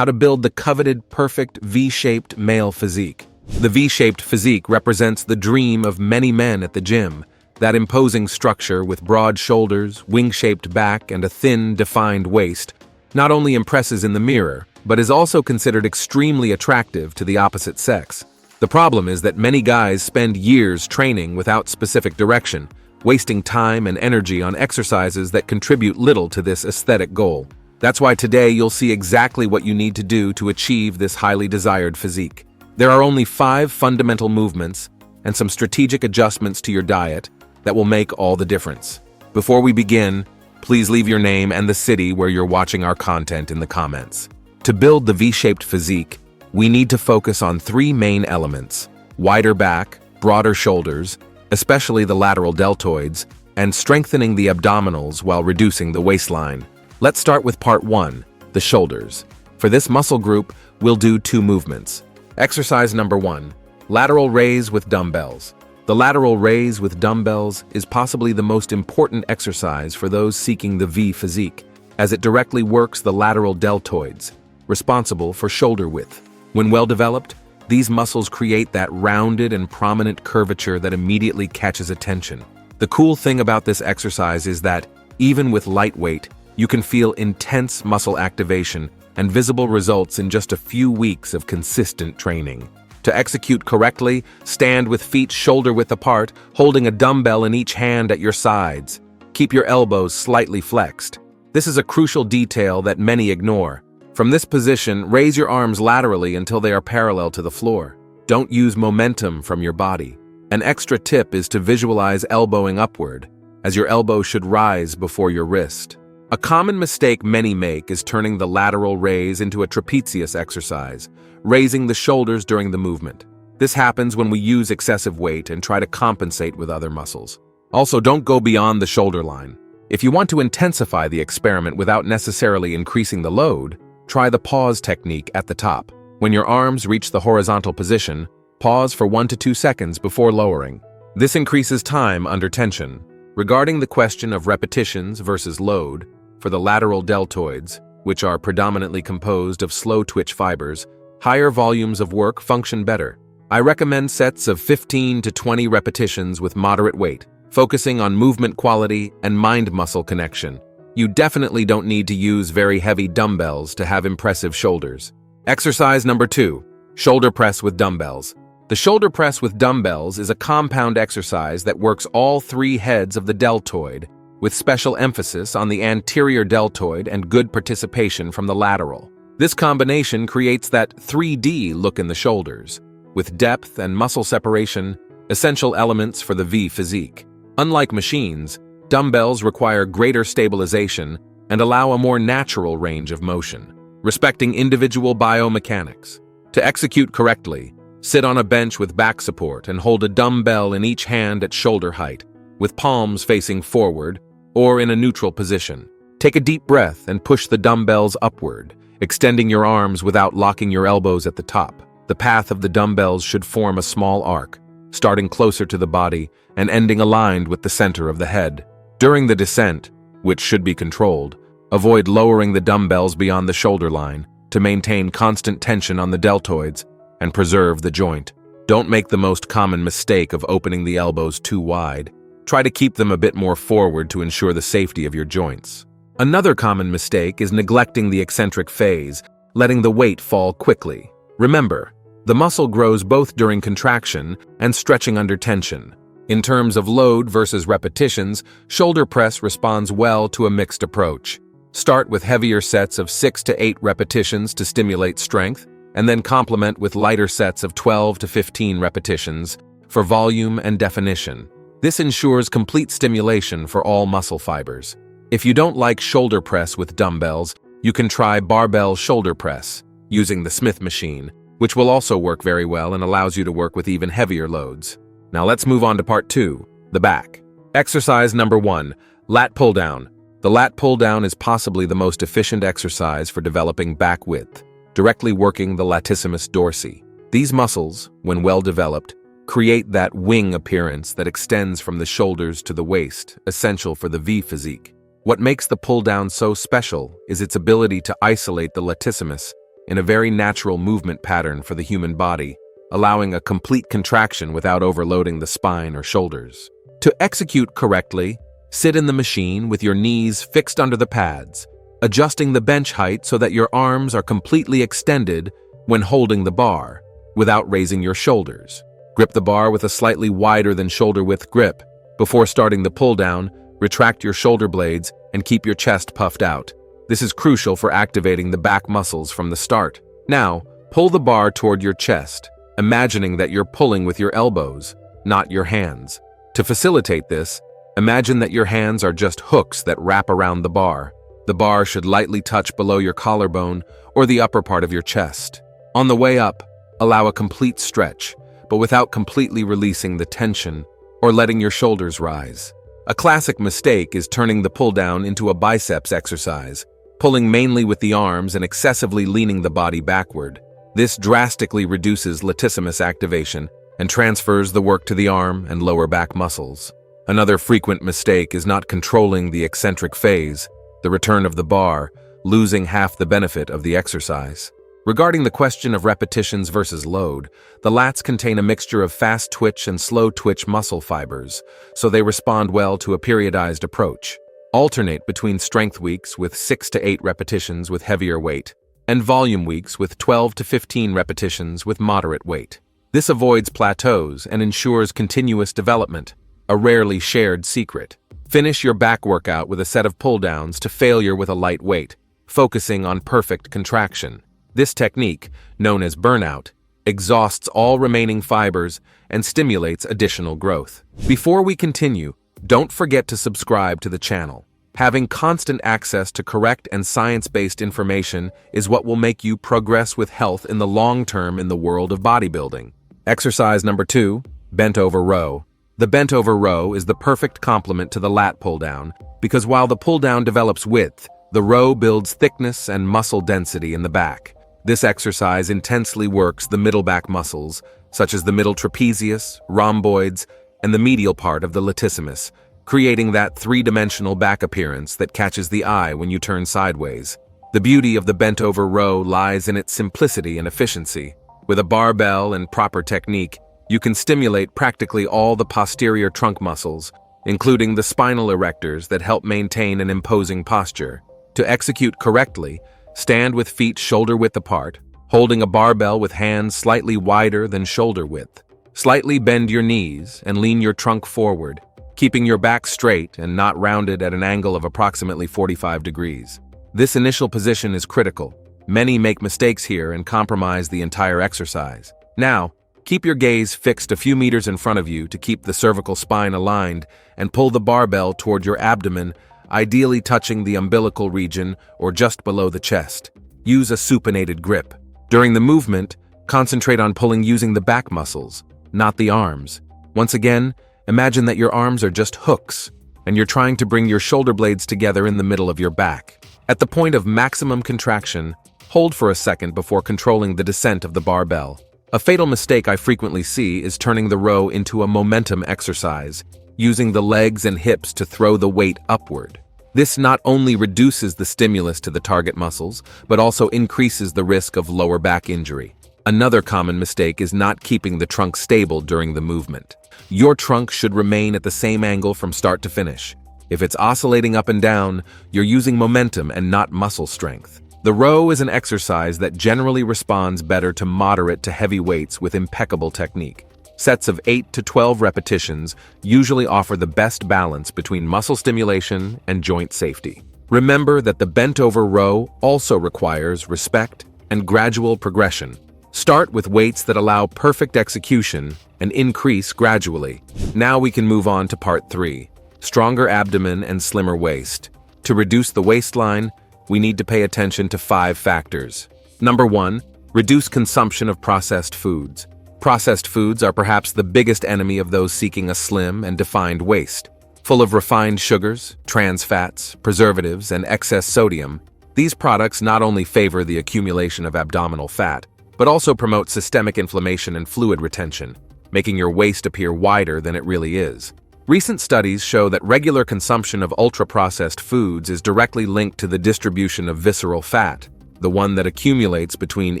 how to build the coveted perfect V-shaped male physique. The V-shaped physique represents the dream of many men at the gym. That imposing structure with broad shoulders, wing-shaped back, and a thin, defined waist not only impresses in the mirror, but is also considered extremely attractive to the opposite sex. The problem is that many guys spend years training without specific direction, wasting time and energy on exercises that contribute little to this aesthetic goal. That's why today you'll see exactly what you need to do to achieve this highly desired physique. There are only 5 fundamental movements and some strategic adjustments to your diet that will make all the difference. Before we begin, please leave your name and the city where you're watching our content in the comments. To build the V-shaped physique, we need to focus on 3 main elements: wider back, broader shoulders, especially the lateral deltoids, and strengthening the abdominals while reducing the waistline. Let's start with part 1, the shoulders. For this muscle group, we'll do 2 movements. Exercise number 1, lateral raise with dumbbells. The lateral raise with dumbbells is possibly the most important exercise for those seeking the V physique, as it directly works the lateral deltoids, responsible for shoulder width. When well developed, these muscles create that rounded and prominent curvature that immediately catches attention. The cool thing about this exercise is that, even with light weight, you can feel intense muscle activation and visible results in just a few weeks of consistent training. To execute correctly, stand with feet shoulder-width apart, holding a dumbbell in each hand at your sides. Keep your elbows slightly flexed. This is a crucial detail that many ignore. From this position, raise your arms laterally until they are parallel to the floor. Don't use momentum from your body. An extra tip is to visualize elbowing upward, as your elbow should rise before your wrist. A common mistake many make is turning the lateral raise into a trapezius exercise, raising the shoulders during the movement. This happens when we use excessive weight and try to compensate with other muscles. Also, don't go beyond the shoulder line. If you want to intensify the experiment without necessarily increasing the load, try the pause technique at the top. When your arms reach the horizontal position, pause for 1 to 2 seconds before lowering. This increases time under tension. Regarding the question of repetitions versus load, for the lateral deltoids, which are predominantly composed of slow-twitch fibers, higher volumes of work function better. I recommend sets of 15 to 20 repetitions with moderate weight, focusing on movement quality and mind-muscle connection. You definitely don't need to use very heavy dumbbells to have impressive shoulders. Exercise number 2, shoulder press with dumbbells. The shoulder press with dumbbells is a compound exercise that works all 3 heads of the deltoid, with special emphasis on the anterior deltoid and good participation from the lateral. This combination creates that 3D look in the shoulders, with depth and muscle separation, essential elements for the V physique. Unlike machines, dumbbells require greater stabilization and allow a more natural range of motion, respecting individual biomechanics. To execute correctly, sit on a bench with back support and hold a dumbbell in each hand at shoulder height, with palms facing forward or in a neutral position. Take a deep breath and push the dumbbells upward, extending your arms without locking your elbows at the top. The path of the dumbbells should form a small arc, starting closer to the body and ending aligned with the center of the head. During the descent, which should be controlled, avoid lowering the dumbbells beyond the shoulder line to maintain constant tension on the deltoids and preserve the joint. Don't make the most common mistake of opening the elbows too wide. Try to keep them a bit more forward to ensure the safety of your joints. Another common mistake is neglecting the eccentric phase, letting the weight fall quickly. Remember, the muscle grows both during contraction and stretching under tension. In terms of load versus repetitions, shoulder press responds well to a mixed approach. Start with heavier sets of 6 to 8 repetitions to stimulate strength, and then complement with lighter sets of 12 to 15 repetitions for volume and definition. This ensures complete stimulation for all muscle fibers. If you don't like shoulder press with dumbbells, you can try barbell shoulder press using the Smith machine, which will also work very well and allows you to work with even heavier loads. Now let's move on to part 2, the back. Exercise number 1, lat pull down. The lat pull down is possibly the most efficient exercise for developing back width, directly working the latissimus dorsi. These muscles, when well developed, create that wing appearance that extends from the shoulders to the waist, essential for the V physique. What makes the pull down so special is its ability to isolate the latissimus in a very natural movement pattern for the human body, allowing a complete contraction without overloading the spine or shoulders. To execute correctly, sit in the machine with your knees fixed under the pads, adjusting the bench height so that your arms are completely extended when holding the bar, without raising your shoulders. Grip the bar with a slightly wider than shoulder width grip. Before starting the pull down, retract your shoulder blades and keep your chest puffed out. This is crucial for activating the back muscles from the start. Now, pull the bar toward your chest, imagining that you're pulling with your elbows, not your hands. To facilitate this, imagine that your hands are just hooks that wrap around the bar. The bar should lightly touch below your collarbone or the upper part of your chest. On the way up, allow a complete stretch, but without completely releasing the tension or letting your shoulders rise. A classic mistake is turning the pull down into a biceps exercise, pulling mainly with the arms and excessively leaning the body backward. This drastically reduces latissimus activation and transfers the work to the arm and lower back muscles. Another frequent mistake is not controlling the eccentric phase, the return of the bar, losing half the benefit of the exercise. Regarding the question of repetitions versus load, the lats contain a mixture of fast twitch and slow twitch muscle fibers, so they respond well to a periodized approach. Alternate between strength weeks with 6 to 8 repetitions with heavier weight, and volume weeks with 12 to 15 repetitions with moderate weight. This avoids plateaus and ensures continuous development, a rarely shared secret. Finish your back workout with a set of pull-downs to failure with a light weight, focusing on perfect contraction. This technique, known as burnout, exhausts all remaining fibers and stimulates additional growth. Before we continue, don't forget to subscribe to the channel. Having constant access to correct and science-based information is what will make you progress with health in the long term in the world of bodybuilding. Exercise number 2, bent over row. The bent over row is the perfect complement to the lat pull down because while the pull down develops width, the row builds thickness and muscle density in the back. This exercise intensely works the middle back muscles, such as the middle trapezius, rhomboids, and the medial part of the latissimus, creating that three-dimensional back appearance that catches the eye when you turn sideways. The beauty of the bent-over row lies in its simplicity and efficiency. With a barbell and proper technique, you can stimulate practically all the posterior trunk muscles, including the spinal erectors that help maintain an imposing posture. To execute correctly, stand with feet shoulder-width apart, holding a barbell with hands slightly wider than shoulder-width. Slightly bend your knees and lean your trunk forward, keeping your back straight and not rounded at an angle of approximately 45 degrees. This initial position is critical. Many make mistakes here and compromise the entire exercise. Now, keep your gaze fixed a few meters in front of you to keep the cervical spine aligned and pull the barbell toward your abdomen, ideally touching the umbilical region or just below the chest. Use a supinated grip. During the movement, concentrate on pulling using the back muscles, not the arms. Once again, imagine that your arms are just hooks, and you're trying to bring your shoulder blades together in the middle of your back. At the point of maximum contraction, hold for a second before controlling the descent of the barbell. A fatal mistake I frequently see is turning the row into a momentum exercise, using the legs and hips to throw the weight upward. This not only reduces the stimulus to the target muscles, but also increases the risk of lower back injury. Another common mistake is not keeping the trunk stable during the movement. Your trunk should remain at the same angle from start to finish. If it's oscillating up and down, you're using momentum and not muscle strength. The row is an exercise that generally responds better to moderate to heavy weights with impeccable technique. Sets of 8 to 12 repetitions usually offer the best balance between muscle stimulation and joint safety. Remember that the bent-over row also requires respect and gradual progression. Start with weights that allow perfect execution and increase gradually. Now we can move on to part 3, stronger abdomen and slimmer waist. To reduce the waistline, we need to pay attention to 5 factors. Number 1, reduce consumption of processed foods. Processed foods are perhaps the biggest enemy of those seeking a slim and defined waist. Full of refined sugars, trans fats, preservatives, and excess sodium, these products not only favor the accumulation of abdominal fat, but also promote systemic inflammation and fluid retention, making your waist appear wider than it really is. Recent studies show that regular consumption of ultra-processed foods is directly linked to the distribution of visceral fat, the one that accumulates between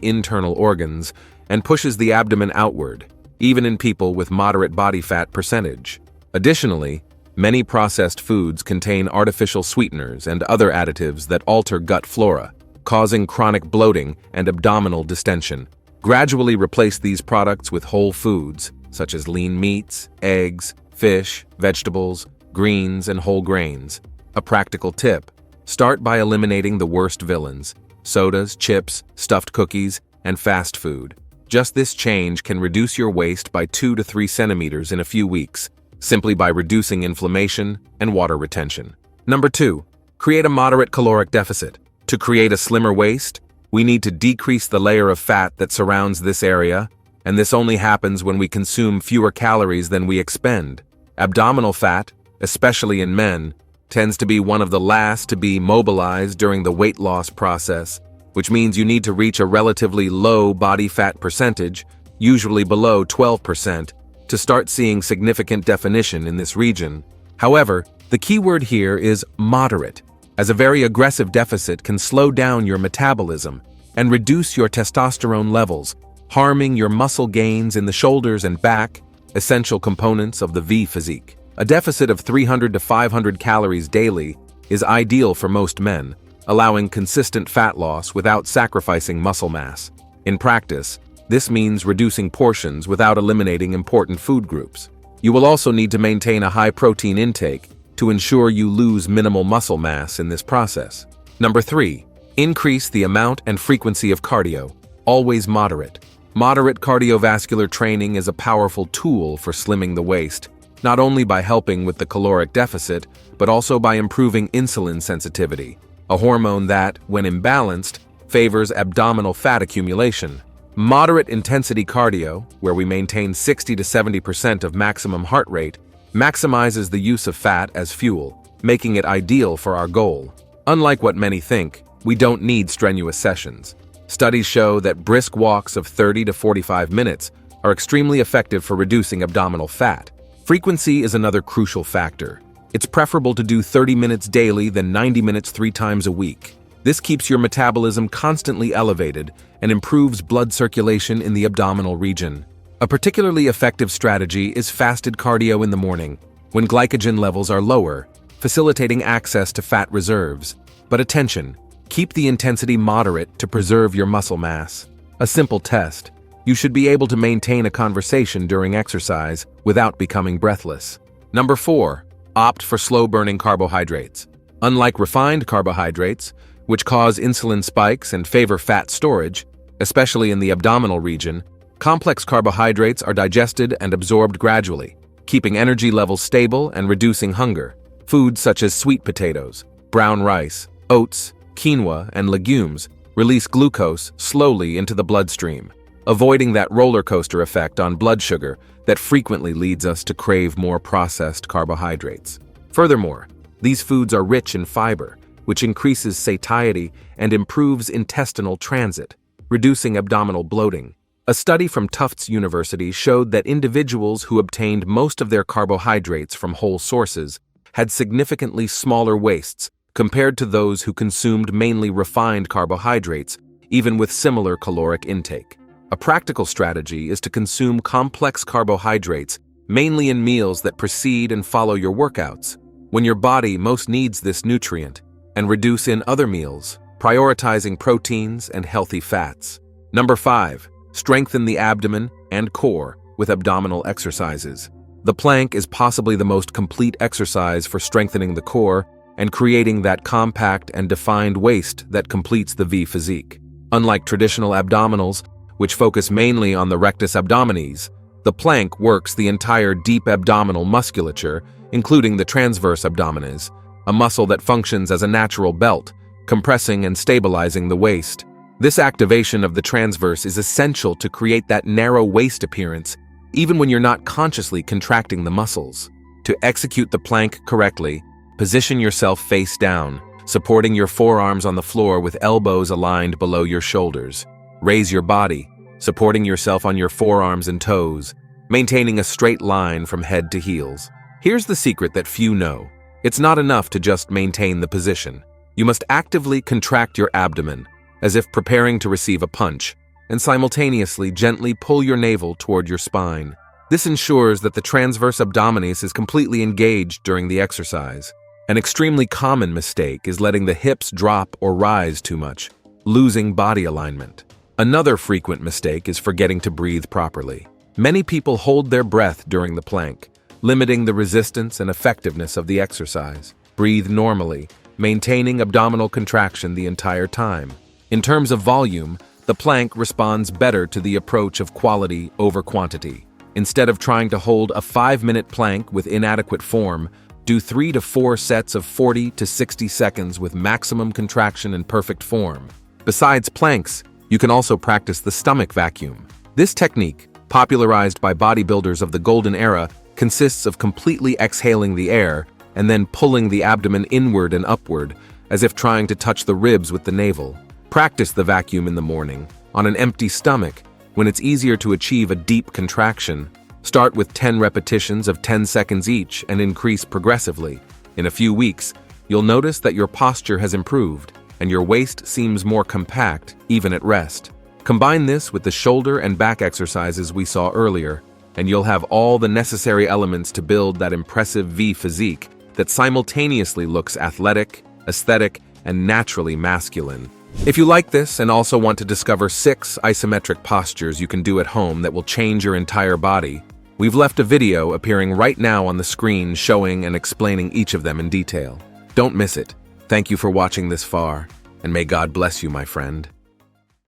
internal organs and pushes the abdomen outward, even in people with moderate body fat percentage. Additionally, many processed foods contain artificial sweeteners and other additives that alter gut flora, causing chronic bloating and abdominal distension. Gradually replace these products with whole foods, such as lean meats, eggs, fish, vegetables, greens, and whole grains. A practical tip: start by eliminating the worst villains: sodas, chips, stuffed cookies, and fast food. Just this change can reduce your waist by 2 to 3 centimeters in a few weeks, simply by reducing inflammation and water retention. Number 2, create a moderate caloric deficit. To create a slimmer waist, we need to decrease the layer of fat that surrounds this area, and this only happens when we consume fewer calories than we expend. Abdominal fat, especially in men, tends to be one of the last to be mobilized during the weight loss process, which means you need to reach a relatively low body fat percentage, usually below 12%, to start seeing significant definition in this region. However, the key word here is moderate, as a very aggressive deficit can slow down your metabolism and reduce your testosterone levels, harming your muscle gains in the shoulders and back, essential components of the V physique. A deficit of 300 to 500 calories daily is ideal for most men, allowing consistent fat loss without sacrificing muscle mass. In practice, this means reducing portions without eliminating important food groups. You will also need to maintain a high protein intake to ensure you lose minimal muscle mass in this process. Number 3, increase the amount and frequency of cardio, always moderate. Moderate cardiovascular training is a powerful tool for slimming the waist, not only by helping with the caloric deficit, but also by improving insulin sensitivity, a hormone that, when imbalanced, favors abdominal fat accumulation. Moderate intensity cardio, where we maintain 60 to 70% of maximum heart rate, maximizes the use of fat as fuel, making it ideal for our goal. Unlike what many think, we don't need strenuous sessions. Studies show that brisk walks of 30 to 45 minutes are extremely effective for reducing abdominal fat. Frequency is another crucial factor. It's preferable to do 30 minutes daily than 90 minutes 3 times a week. This keeps your metabolism constantly elevated and improves blood circulation in the abdominal region. A particularly effective strategy is fasted cardio in the morning, when glycogen levels are lower, facilitating access to fat reserves. But attention, keep the intensity moderate to preserve your muscle mass. A simple test: you should be able to maintain a conversation during exercise without becoming breathless. Number 4, opt for slow-burning carbohydrates. Unlike refined carbohydrates, which cause insulin spikes and favor fat storage, especially in the abdominal region, complex carbohydrates are digested and absorbed gradually, keeping energy levels stable and reducing hunger. Foods such as sweet potatoes, brown rice, oats, quinoa, and legumes release glucose slowly into the bloodstream, avoiding that roller coaster effect on blood sugar that frequently leads us to crave more processed carbohydrates. Furthermore, these foods are rich in fiber, which increases satiety and improves intestinal transit, reducing abdominal bloating. A study from Tufts University showed that individuals who obtained most of their carbohydrates from whole sources had significantly smaller waists compared to those who consumed mainly refined carbohydrates, even with similar caloric intake. A practical strategy is to consume complex carbohydrates mainly in meals that precede and follow your workouts, when your body most needs this nutrient, and reduce in other meals, prioritizing proteins and healthy fats. Number 5, strengthen the abdomen and core with abdominal exercises. The plank is possibly the most complete exercise for strengthening the core and creating that compact and defined waist that completes the V physique. Unlike traditional abdominals, which focus mainly on the rectus abdominis, the plank works the entire deep abdominal musculature, including the transverse abdominis, a muscle that functions as a natural belt, compressing and stabilizing the waist. This activation of the transverse is essential to create that narrow waist appearance, even when you're not consciously contracting the muscles. To execute the plank correctly, position yourself face down, supporting your forearms on the floor with elbows aligned below your shoulders. Raise your body, supporting yourself on your forearms and toes, maintaining a straight line from head to heels. Here's the secret that few know. It's not enough to just maintain the position. You must actively contract your abdomen, as if preparing to receive a punch, and simultaneously gently pull your navel toward your spine. This ensures that the transverse abdominis is completely engaged during the exercise. An extremely common mistake is letting the hips drop or rise too much, losing body alignment. Another frequent mistake is forgetting to breathe properly. Many people hold their breath during the plank, limiting the resistance and effectiveness of the exercise. Breathe normally, maintaining abdominal contraction the entire time. In terms of volume, the plank responds better to the approach of quality over quantity. Instead of trying to hold a 5-minute plank with inadequate form, do 3 to 4 sets of 40 to 60 seconds with maximum contraction and perfect form. Besides planks, you can also practice the stomach vacuum. This technique, popularized by bodybuilders of the golden era, consists of completely exhaling the air and then pulling the abdomen inward and upward, as if trying to touch the ribs with the navel. Practice the vacuum in the morning, on an empty stomach, when it's easier to achieve a deep contraction. Start with 10 repetitions of 10 seconds each and increase progressively. In a few weeks, you'll notice that your posture has improved and your waist seems more compact, even at rest. Combine this with the shoulder and back exercises we saw earlier, and you'll have all the necessary elements to build that impressive V physique that simultaneously looks athletic, aesthetic, and naturally masculine. If you like this and also want to discover 6 isometric postures you can do at home that will change your entire body, we've left a video appearing right now on the screen showing and explaining each of them in detail. Don't miss it. Thank you for watching this far, and may God bless you, my friend.